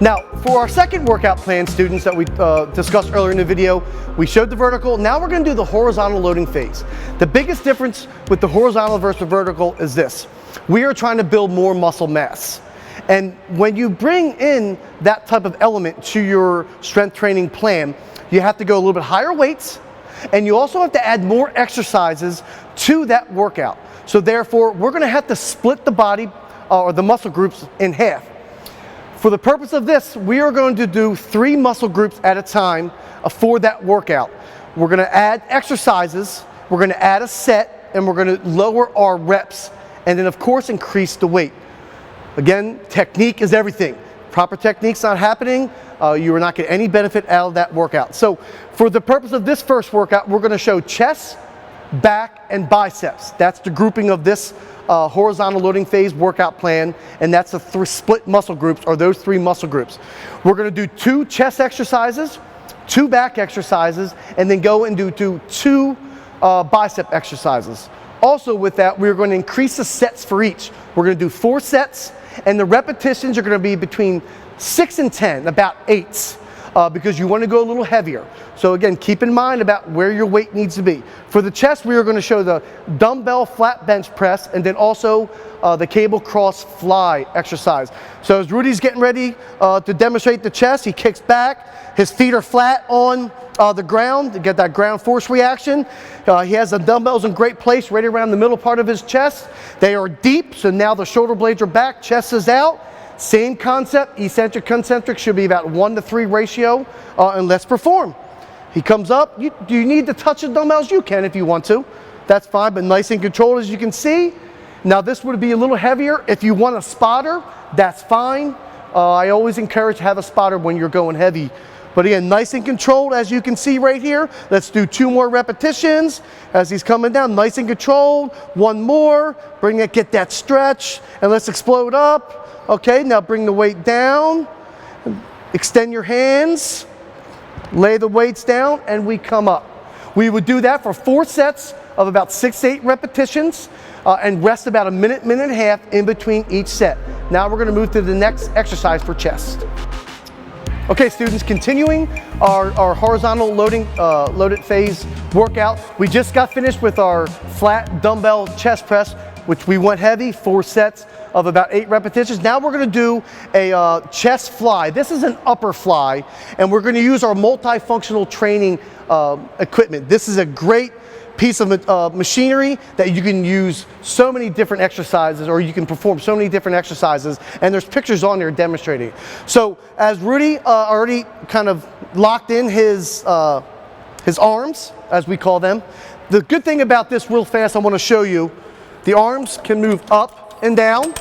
Now, for our second workout plan, students, that we discussed earlier in the video, we showed the vertical. Now we're going to do the horizontal loading phase. The biggest difference with the horizontal versus the vertical is this. We are trying to build more muscle mass. And when you bring in that type of element to your strength training plan, you have to go a little bit higher weights, and you also have to add more exercises to that workout. So therefore, we're going to have to split the body or the muscle groups in half. For the purpose of this, we are going to do 3 muscle groups at a time for that workout. We're going to add exercises, we're going to add a set, and we're going to lower our reps, and then of course increase the weight. Again, technique is everything. Proper technique's not happening, you are not getting any benefit out of that workout. So for the purpose of this first workout, we're going to show chest, back, and biceps. That's the grouping of this horizontal loading phase workout plan, and that's the split muscle groups, or those 3 muscle groups. We're going to do 2 chest exercises, 2 back exercises, and then go and do 2 bicep exercises. Also with that, we're going to increase the sets for each. We're going to do 4 sets, and the repetitions are going to be between 6 and 10, about 8s. Because you want to go a little heavier. So again, keep in mind about where your weight needs to be. For the chest, we are going to show the dumbbell flat bench press, and then also the cable cross fly exercise. So as Rudy's getting ready to demonstrate the chest, he kicks back, his feet are flat on the ground to get that ground force reaction. He has the dumbbells in great place right around the middle part of his chest. They are deep, so now the shoulder blades are back, chest is out. Same concept, eccentric, concentric should be about 1-to-3 ratio, and let's perform. He comes up, do you need to touch the dumbbells? You can if you want to. That's fine, but nice and controlled as you can see. Now this would be a little heavier. If you want a spotter, that's fine. I always encourage to have a spotter when you're going heavy. But again, nice and controlled as you can see right here. Let's do 2 more repetitions as he's coming down, nice and controlled. 1 more, bring it, get that stretch, and let's explode up. Okay, now bring the weight down, extend your hands, lay the weights down, and we come up. We would do that for 4 sets of about 6 to 8 repetitions, and rest about a minute, minute and a half in between each set. Now we're going to move to the next exercise for chest. Okay, students, continuing our horizontal loaded phase workout. We just got finished with our flat dumbbell chest press, which we went heavy, 4 sets of about 8 repetitions. Now we're going to do a chest fly. This is an upper fly, and we're going to use our multifunctional training equipment. This is a great piece of machinery that you can use so many different exercises, or you can perform so many different exercises, and there's pictures on there demonstrating. So as Rudy already kind of locked in his arms, as we call them, the good thing about this real fast, I want to show you, the arms can move up and down,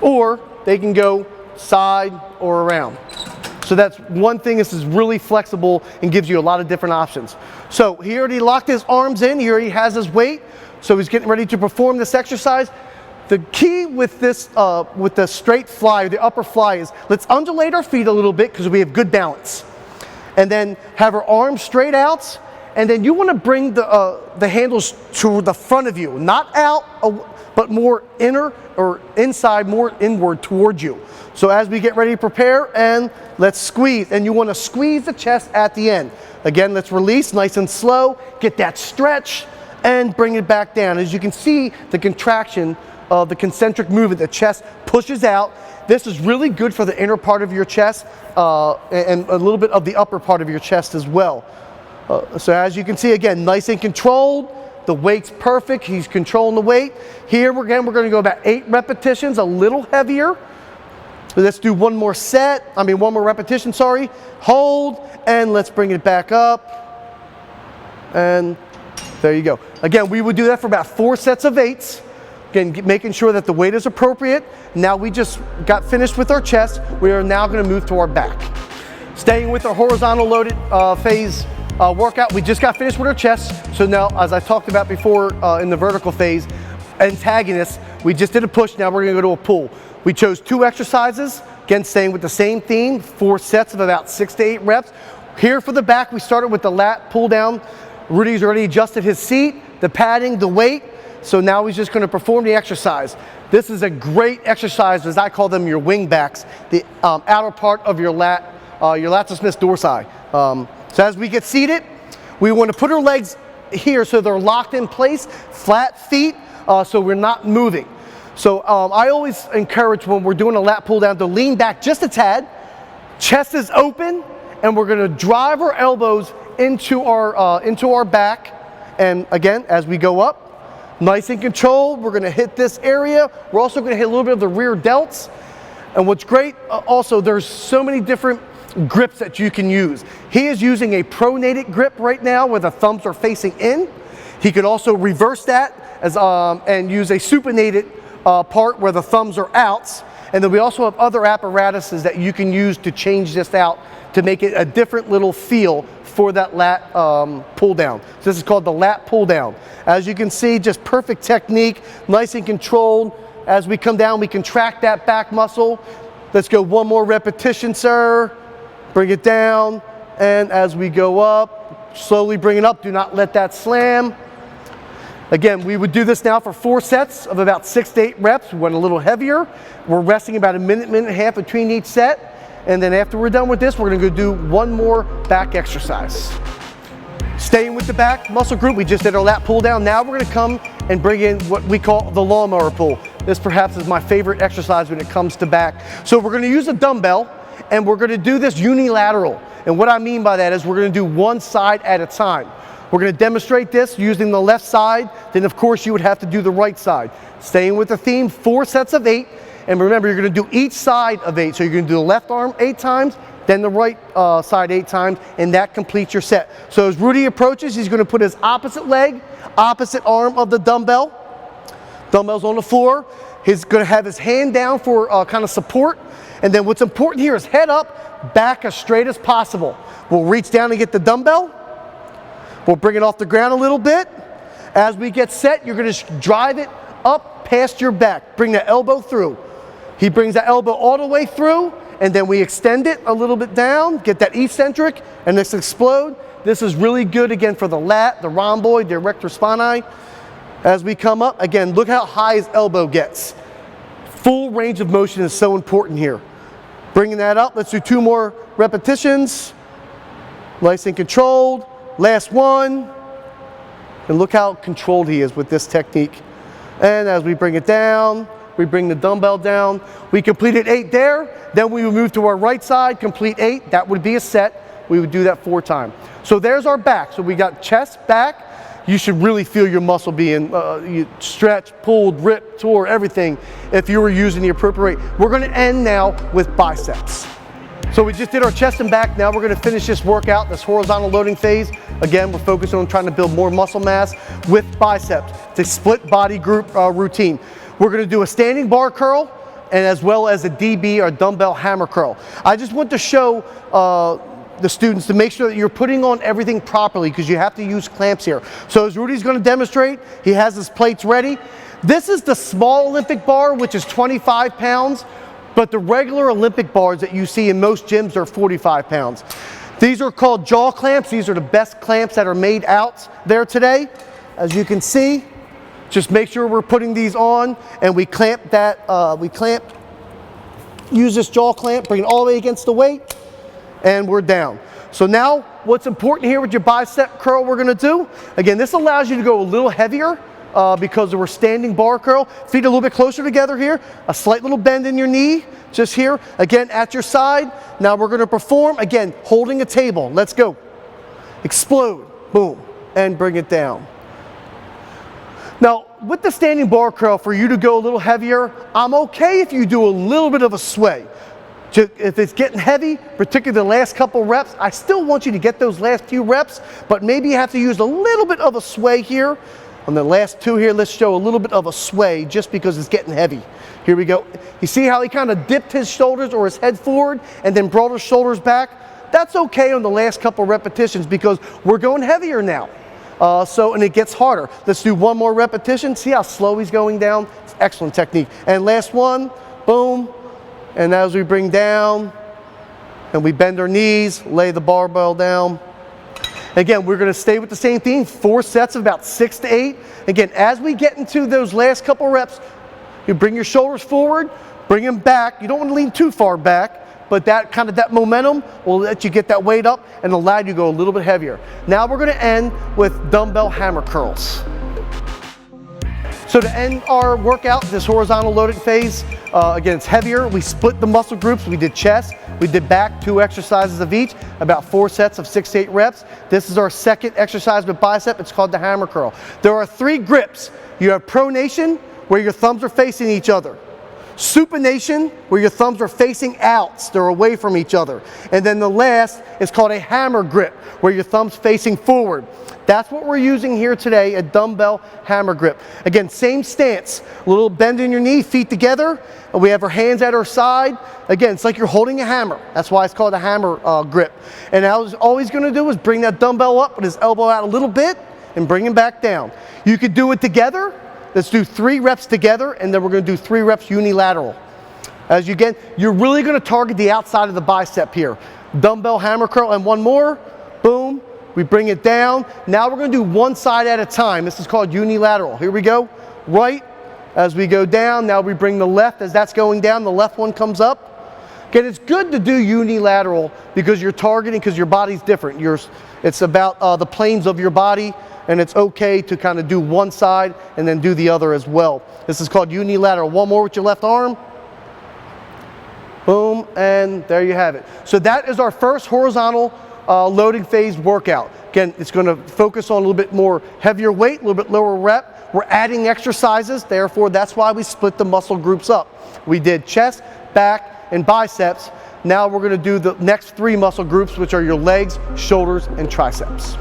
or they can go side or around. So that's one thing. This is really flexible and gives you a lot of different options. So he already locked his arms in, he already has his weight, so he's getting ready to perform this exercise. The key with this, with the straight fly, or the upper fly, is let's undulate our feet a little bit because we have good balance. And then have our arms straight out, and then you want to bring the handles to the front of you, not out, but more inner or inside, more inward towards you. So as we get ready to prepare, and let's squeeze, and you want to squeeze the chest at the end. Again, let's release nice and slow, get that stretch, and bring it back down. As you can see, the contraction of the concentric movement, the chest pushes out. This is really good for the inner part of your chest, and a little bit of the upper part of your chest as well. So as you can see, again, nice and controlled. The weight's perfect, he's controlling the weight. Here, we're going to go about 8 repetitions, a little heavier. Let's do 1 more repetition, sorry. Hold, and let's bring it back up. And there you go. Again, we would do that for about 4 sets of 8s. Again, making sure that the weight is appropriate. Now we just got finished with our chest. We are now going to move to our back. Staying with our horizontal loaded phase workout, we just got finished with our chest. So now, as I talked about before in the vertical phase, antagonist. We just did a push, now we're gonna go to a pull. We chose 2 exercises, again staying with the same theme, 4 sets of about 6 to 8 reps. Here for the back, we started with the lat pull down. Rudy's already adjusted his seat, the padding, the weight, so now he's just gonna perform the exercise. This is a great exercise, as I call them, your wing backs, the outer part of your latissimus dorsi. So as we get seated, we wanna put our legs here so they're locked in place, flat feet, so we're not moving. So I always encourage when we're doing a lat pull down to lean back just a tad, chest is open, and we're gonna drive our elbows into our back. And again, as we go up, nice and controlled, we're gonna hit this area. We're also gonna hit a little bit of the rear delts. And what's great, also there's so many different grips that you can use. He is using a pronated grip right now where the thumbs are facing in. He could also reverse that as, and use a supinated part where the thumbs are out. And then we also have other apparatuses that you can use to change this out to make it a different little feel for that lat pull down. So this is called the lat pull down. As you can see, just perfect technique, nice and controlled. As we come down, we contract that back muscle. Let's go 1 more repetition, sir. Bring it down. And as we go up, slowly bring it up. Do not let that slam. Again, we would do this now for 4 sets of about 6 to 8 reps. We went a little heavier. We're resting about a minute and a half between each set. And then after we're done with this, we're gonna go do 1 more back exercise. Staying with the back muscle group, we just did our lat pull down. Now we're gonna come and bring in what we call the lawnmower pull. This perhaps is my favorite exercise when it comes to back. So we're gonna use a dumbbell and we're gonna do this unilateral. And what I mean by that is we're gonna do 1 side at a time. We're gonna demonstrate this using the left side, then of course you would have to do the right side. Staying with the theme, 4 sets of 8. And remember, you're gonna do each side of 8. So you're gonna do the left arm 8 times, then the right side 8 times, and that completes your set. So as Rudy approaches, he's gonna put his opposite leg, opposite arm of the dumbbell. Dumbbell's on the floor. He's gonna have his hand down for kind of support. And then what's important here is head up, back as straight as possible. We'll reach down and get the dumbbell. We'll bring it off the ground a little bit. As we get set, you're gonna drive it up past your back. Bring the elbow through. He brings the elbow all the way through, and then we extend it a little bit down, get that eccentric, and this explode. This is really good, again, for the lat, the rhomboid, the erector spinae. As we come up, again, look how high his elbow gets. Full range of motion is so important here. Bringing that up, let's do 2 more repetitions. Nice and controlled. Last one. And look how controlled he is with this technique. And as we bring it down, we bring the dumbbell down. We completed 8 there. Then we would move to our right side, complete 8. That would be a set. We would do that 4 times. So there's our back. So we got chest, back. You should really feel your muscle being stretched, pulled, ripped, tore, everything if you were using the appropriate rate. We're gonna end now with biceps. So we just did our chest and back. Now we're gonna finish this workout, this horizontal loading phase. Again, we're focused on trying to build more muscle mass with biceps. It's a split body group routine. We're gonna do a standing bar curl and as well as a DB or dumbbell hammer curl. I just want to show the students to make sure that you're putting on everything properly because you have to use clamps here. So as Rudy's gonna demonstrate, he has his plates ready. This is the small Olympic bar, which is 25 pounds, but the regular Olympic bars that you see in most gyms are 45 pounds. These are called jaw clamps. These are the best clamps that are made out there today. As you can see, just make sure we're putting these on and we clamp that, use this jaw clamp, bring it all the way against the weight, and we're down. So now what's important here with your bicep curl we're gonna do, again, this allows you to go a little heavier because we're standing bar curl. Feet a little bit closer together here, a slight little bend in your knee, just here, again at your side. Now we're gonna perform, again, holding a table. Let's go. Explode, boom, and bring it down. Now, with the standing bar curl, for you to go a little heavier, I'm okay if you do a little bit of a sway. If it's getting heavy, particularly the last couple reps, I still want you to get those last few reps, but maybe you have to use a little bit of a sway here. On the last 2 here, let's show a little bit of a sway just because it's getting heavy. Here we go. You see how he kind of dipped his shoulders or his head forward and then brought his shoulders back? That's okay on the last couple repetitions because we're going heavier now. And it gets harder. Let's do one more repetition. See how slow he's going down? It's excellent technique. And last one, boom. And as we bring down, and we bend our knees, lay the barbell down. Again, we're gonna stay with the same theme, 4 sets of about 6 to 8. Again, as we get into those last couple reps, you bring your shoulders forward, bring them back. You don't wanna lean too far back, but that momentum will let you get that weight up and allow you to go a little bit heavier. Now we're gonna end with dumbbell hammer curls. So to end our workout, this horizontal loading phase, again, it's heavier. We split the muscle groups. We did chest, we did back, 2 exercises of each, about 4 sets of 6 to 8 reps. This is our second exercise with bicep. It's called the hammer curl. There are 3 grips. You have pronation, where your thumbs are facing each other. Supination, where your thumbs are facing out, they're away from each other. And then the last is called a hammer grip, where your thumbs facing forward. That's what we're using here today, a dumbbell hammer grip. Again, same stance, a little bend in your knee, feet together, and we have our hands at our side. Again, it's like you're holding a hammer. That's why it's called a hammer grip. And all he's gonna do is bring that dumbbell up with his elbow out a little bit and bring him back down. You could do it together. Let's do 3 reps together, and then we're gonna do 3 reps unilateral. As you get, you're really gonna target the outside of the bicep here. Dumbbell hammer curl, and one more, boom, we bring it down. Now we're gonna do one side at a time. This is called unilateral. Here we go, right, as we go down, now we bring the left, as that's going down, the left one comes up. Again, it's good to do unilateral because you're targeting, because your body's different. It's about the planes of your body, and it's okay to kind of do one side and then do the other as well. This is called unilateral. One more with your left arm. Boom, and there you have it. So that is our first horizontal loading phase workout. Again, it's gonna focus on a little bit more heavier weight, a little bit lower rep. We're adding exercises, therefore that's why we split the muscle groups up. We did chest, back, and biceps. Now we're gonna do the next 3 muscle groups, which are your legs, shoulders, and triceps.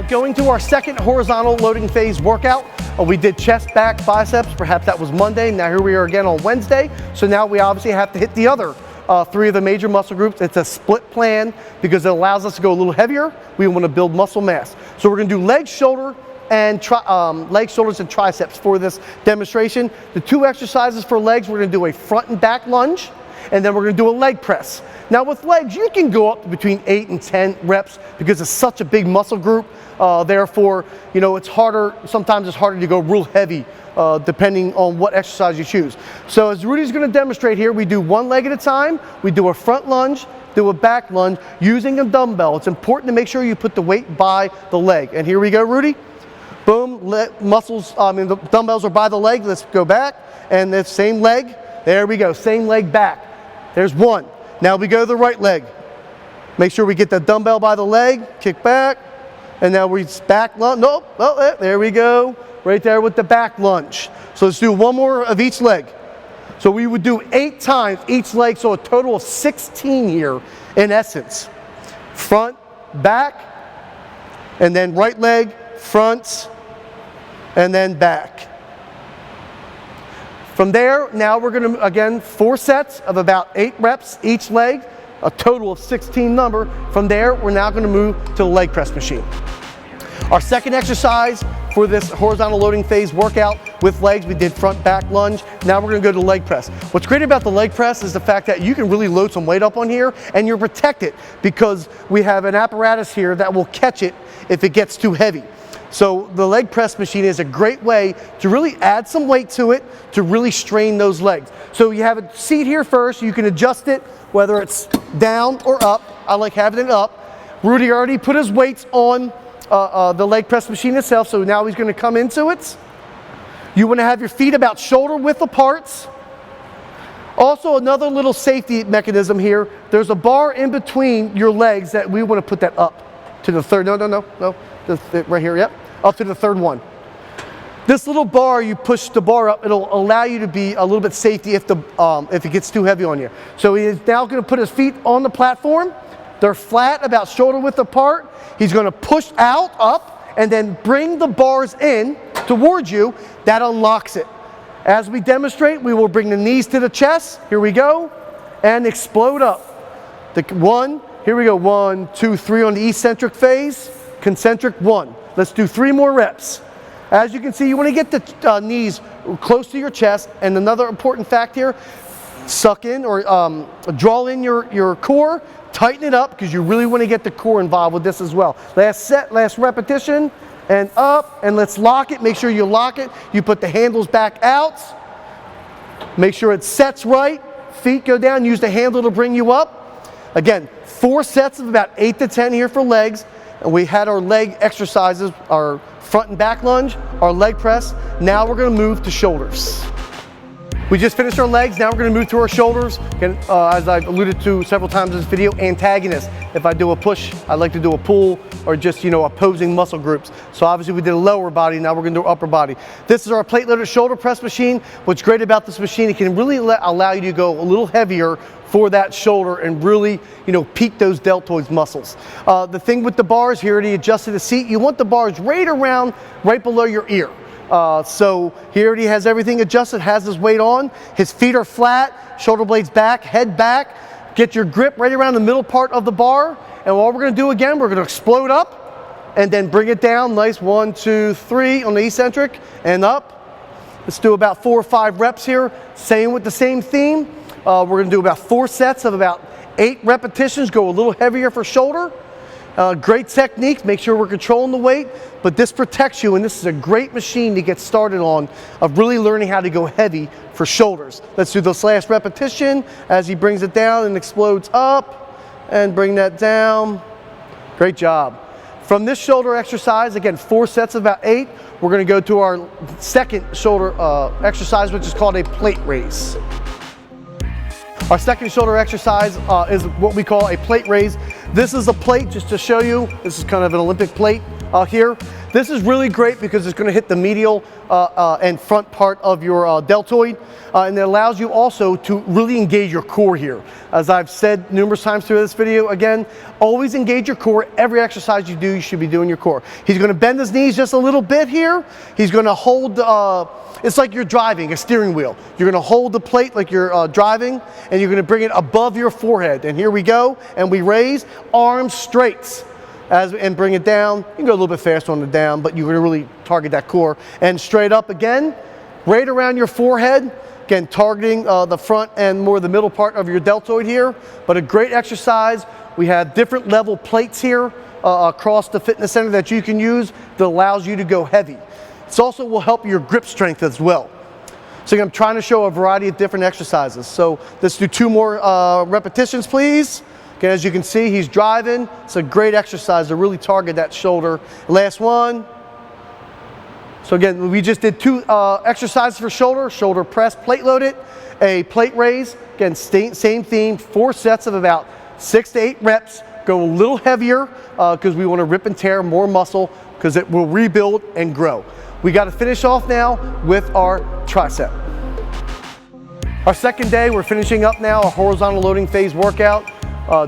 Going to our second horizontal loading phase workout, we did chest, back, biceps. Perhaps that was Monday. Now here we are again on Wednesday. So now we obviously have to hit the other 3 of the major muscle groups. It's a split plan because it allows us to go a little heavier. We want to build muscle mass. So we're going to do legs, shoulders, and triceps for this demonstration. The 2 exercises for legs, we're going to do a front and back lunge, and then we're going to do a leg press. Now with legs, you can go up to between 8 and 10 reps because it's such a big muscle group. Therefore, you know, sometimes it's harder to go real heavy depending on what exercise you choose. So as Rudy's going to demonstrate here, we do 1 leg at a time. We do a front lunge, do a back lunge using a dumbbell. It's important to make sure you put the weight by the leg. And here we go, Rudy. Boom, the dumbbells are by the leg. Let's go back, and the same leg. There we go, same leg back. There's 1. Now we go to the right leg. Make sure we get the dumbbell by the leg, kick back, and now we back lunge. Nope, oh, there we go, right there with the back lunge. So let's do 1 more of each leg. So we would do 8 times each leg, so a total of 16 here in essence. Front, back, and then right leg, front, and then back. From there, now we're going to, again, 4 sets of about 8 reps each leg, a total of 16 number. From there, we're now going to move to the leg press machine. Our second exercise for this horizontal loading phase workout with legs, we did front back lunge. Now we're going to go to leg press. What's great about the leg press is the fact that you can really load some weight up on here and you're protected because we have an apparatus here that will catch it if it gets too heavy. So the leg press machine is a great way to really add some weight to it to really strain those legs. So you have a seat here first. You can adjust it whether it's down or up. I like having it up. Rudy already put his weights on the leg press machine itself, so now he's going to come into it. You want to have your feet about shoulder width apart. Also, another little safety mechanism here. There's a bar in between your legs that we want to put that up to the third. No. Right here, yep. Up to the third one. This little bar, you push the bar up, it'll allow you to be a little bit safety if it gets too heavy on you. So he is now going to put his feet on the platform. They're flat, about shoulder width apart. He's going to push out, up, and then bring the bars in towards you. That unlocks it. As we demonstrate, we will bring the knees to the chest. Here we go. And explode up. Here we go. 1, 2, 3 on the eccentric phase. concentric 1. Let's do 3 more reps. As you can see, you want to get the knees close to your chest. And another important fact here, suck in or draw in your core, tighten it up because you really want to get the core involved with this as well. Last set, last repetition, and up, and let's lock it. Make sure you lock it. You put the handles back out. Make sure it sets right. Feet go down, use the handle to bring you up. Again, 4 sets of about 8 to 10 here for legs. And we had our leg exercises, our front and back lunge, our leg press. Now we're going to move to shoulders. We just finished our legs, now we're going to move to our shoulders. Again, as I've alluded to several times in this video, antagonist. If I do a push, I like to do a pull, or just, opposing muscle groups. So obviously we did a lower body, now we're going to do upper body. This is our plate loaded shoulder press machine. What's great about this machine, it can really allow you to go a little heavier for that shoulder and really, peak those deltoid muscles. The thing with the bars, here he adjusted the seat. You want the bars right below your ear. So he already has everything adjusted, has his weight on. His feet are flat, shoulder blades back, head back. Get your grip right around the middle part of the bar. And what we're going to do again, we're going to explode up and then bring it down. Nice 1, 2, 3 on the eccentric and up. Let's do about 4 or 5 reps here. Same with the same theme. We're going to do about 4 sets of about 8 repetitions. Go a little heavier for shoulder. Great technique, make sure we're controlling the weight, but this protects you, and this is a great machine to get started on of really learning how to go heavy for shoulders. Let's do this last repetition as he brings it down and explodes up and bring that down. Great job. From this shoulder exercise, again, 4 sets of about 8, we're going to go to our second shoulder exercise, which is called a plate raise. Our second shoulder exercise is what we call a plate raise. This is a plate, just to show you. This is kind of an Olympic plate here. This is really great because it's going to hit the medial and front part of your deltoid, and it allows you also to really engage your core here. As I've said numerous times through this video, again, always engage your core. Every exercise you do, you should be doing your core. He's going to bend his knees just a little bit here. He's going to hold, it's like you're driving a steering wheel. You're going to hold the plate like you're driving, and you're going to bring it above your forehead. And here we go, and we raise, arms straight. And bring it down. You can go a little bit faster on the down, but you're going to really target that core. And straight up again, right around your forehead. Again, targeting the front and more the middle part of your deltoid here. But a great exercise. We have different level plates here across the fitness center that you can use that allows you to go heavy. It also will help your grip strength as well. So I'm trying to show a variety of different exercises. So let's do 2 more repetitions, please. Okay, as you can see, he's driving. It's a great exercise to really target that shoulder. Last one. So again, we just did 2 exercises for shoulder press, plate loaded, a plate raise. Again, same theme, 4 sets of about 6 to 8 reps. Go a little heavier because we want to rip and tear more muscle because it will rebuild and grow. We got to finish off now with our tricep. Our second day, we're finishing up now a horizontal loading phase workout.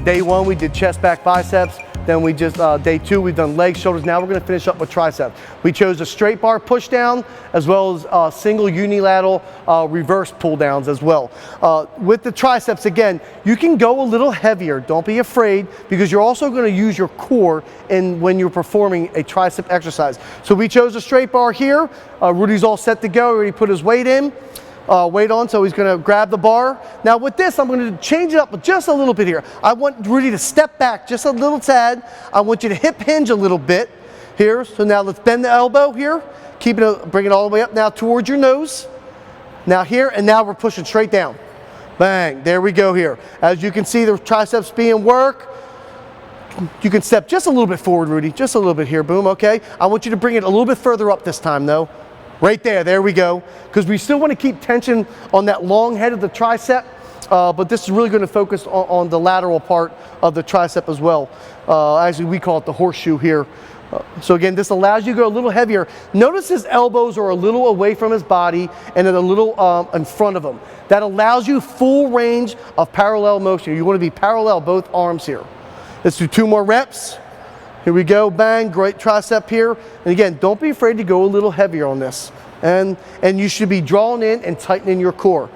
Day 1, we did chest, back, biceps. Then we just, day 2, we've done legs, shoulders. Now we're going to finish up with triceps. We chose a straight bar push down as well as single unilateral reverse pull downs as well. With the triceps, again, you can go a little heavier. Don't be afraid because you're also going to use your core when you're performing a tricep exercise. So we chose a straight bar here. Rudy's all set to go. Already put his weight in. Weight on, so he's going to grab the bar. Now with this, I'm going to change it up just a little bit here. I want Rudy to step back just a little tad. I want you to hip hinge a little bit here. So now let's bend the elbow here. Bring it all the way up now towards your nose. Now here, and now we're pushing straight down. Bang, there we go here. As you can see, the triceps being worked. You can step just a little bit forward, Rudy. Just a little bit here, boom, okay. I want you to bring it a little bit further up this time though. Right there we go. Because we still want to keep tension on that long head of the tricep, but this is really going to focus on the lateral part of the tricep as well. Actually, we call it the horseshoe here. So again, this allows you to go a little heavier. Notice his elbows are a little away from his body and then a little in front of him. That allows you full range of parallel motion. You want to be parallel both arms here. Let's do 2 more reps. Here we go, bang, great tricep here. And again, don't be afraid to go a little heavier on this. And you should be drawing in and tightening your core.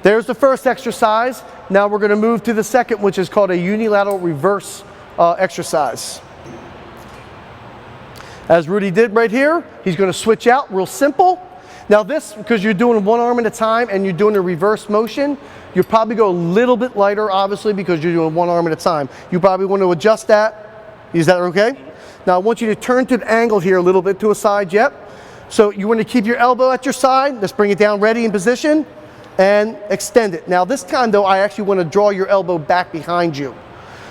There's the first exercise. Now we're going to move to the second, which is called a unilateral reverse exercise. As Rudy did right here, he's going to switch out, real simple. Now this, because you're doing one arm at a time and you're doing a reverse motion, you probably go a little bit lighter, obviously, because you're doing one arm at a time. You probably want to adjust that. Is that okay? Now I want you to turn to an angle here a little bit to a side, yep. So you want to keep your elbow at your side. Let's bring it down, ready in position, and extend it. Now this time though, I actually want to draw your elbow back behind you.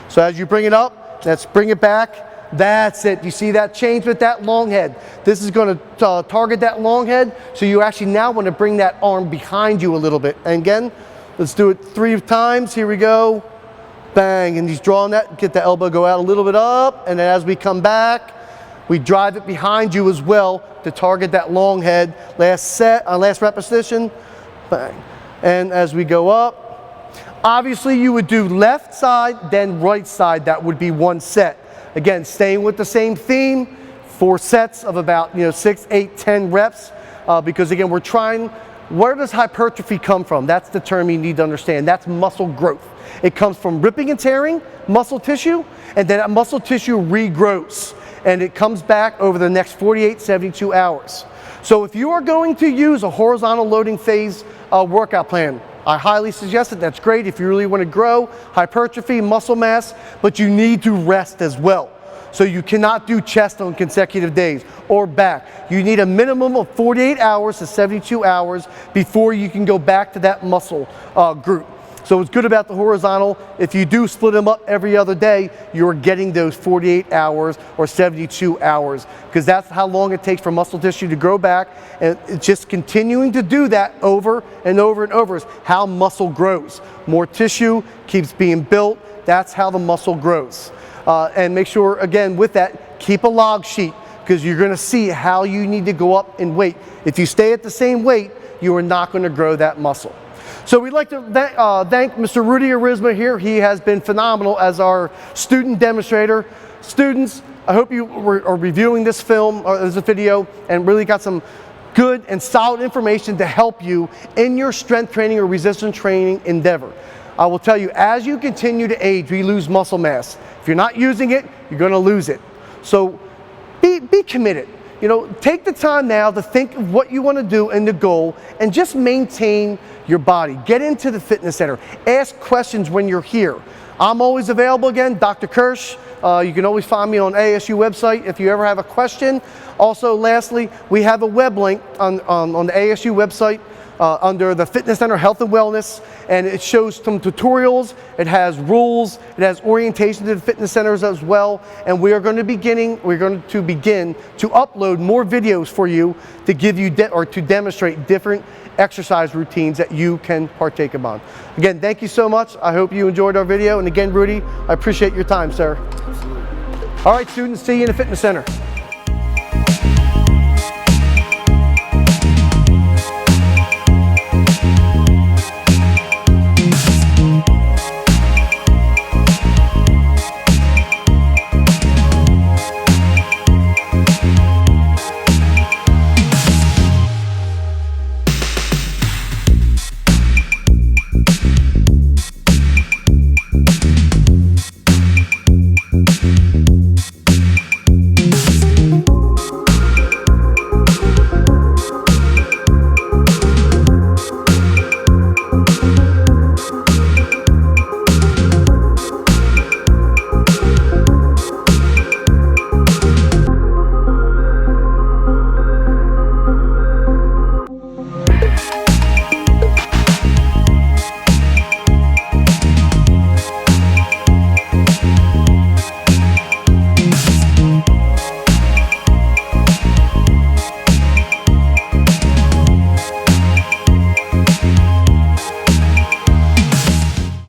So as you bring it up, let's bring it back. That's it. You see that change with that long head. This is going to target that long head. So you actually now want to bring that arm behind you a little bit. And again, let's do it 3 times. Here we go. Bang. And he's drawing that. Get the elbow go out a little bit up. And then as we come back, we drive it behind you as well to target that long head. Last set, last repetition. Bang. And as we go up, obviously you would do left side, then right side. That would be 1 set. Again, staying with the same theme, 4 sets of about 6, 8, 10 reps, because again, we're trying, where does hypertrophy come from? That's the term you need to understand. That's muscle growth. It comes from ripping and tearing muscle tissue, and then that muscle tissue regrows, and it comes back over the next 48, 72 hours. So if you are going to use a horizontal loading phase workout plan, I highly suggest it. That's great if you really want to grow hypertrophy, muscle mass, but you need to rest as well. So you cannot do chest on consecutive days or back. You need a minimum of 48 hours to 72 hours before you can go back to that muscle group. So what's good about the horizontal, if you do split them up every other day, you're getting those 48 hours or 72 hours, because that's how long it takes for muscle tissue to grow back, and it's just continuing to do that over and over and over is how muscle grows. More tissue keeps being built, that's how the muscle grows. And make sure, again, with that, keep a log sheet, because you're going to see how you need to go up in weight. If you stay at the same weight, you are not going to grow that muscle. So we'd like to thank Mr. Rudy Arizma here. He has been phenomenal as our student demonstrator. Students, I hope you are reviewing this film or this video and really got some good and solid information to help you in your strength training or resistance training endeavor. I will tell you, as you continue to age, we lose muscle mass. If you're not using it, you're going to lose it. So be committed. Take the time now to think of what you want to do and the goal, and just maintain your body. Get into the fitness center. Ask questions when you're here. I'm always available again, Dr. Kirsch. You can always find me on ASU website if you ever have a question. Also, lastly, we have a web link on the ASU website under the Fitness Center Health and Wellness, and it shows some tutorials, it has rules, it has orientation to the fitness centers as well, and we're going to begin to upload more videos for you to give you to demonstrate different exercise routines that you can partake upon. Again, thank you so much. I hope you enjoyed our video, and again, Rudy, I appreciate your time, sir. Absolutely. All right, students, see you in the fitness center.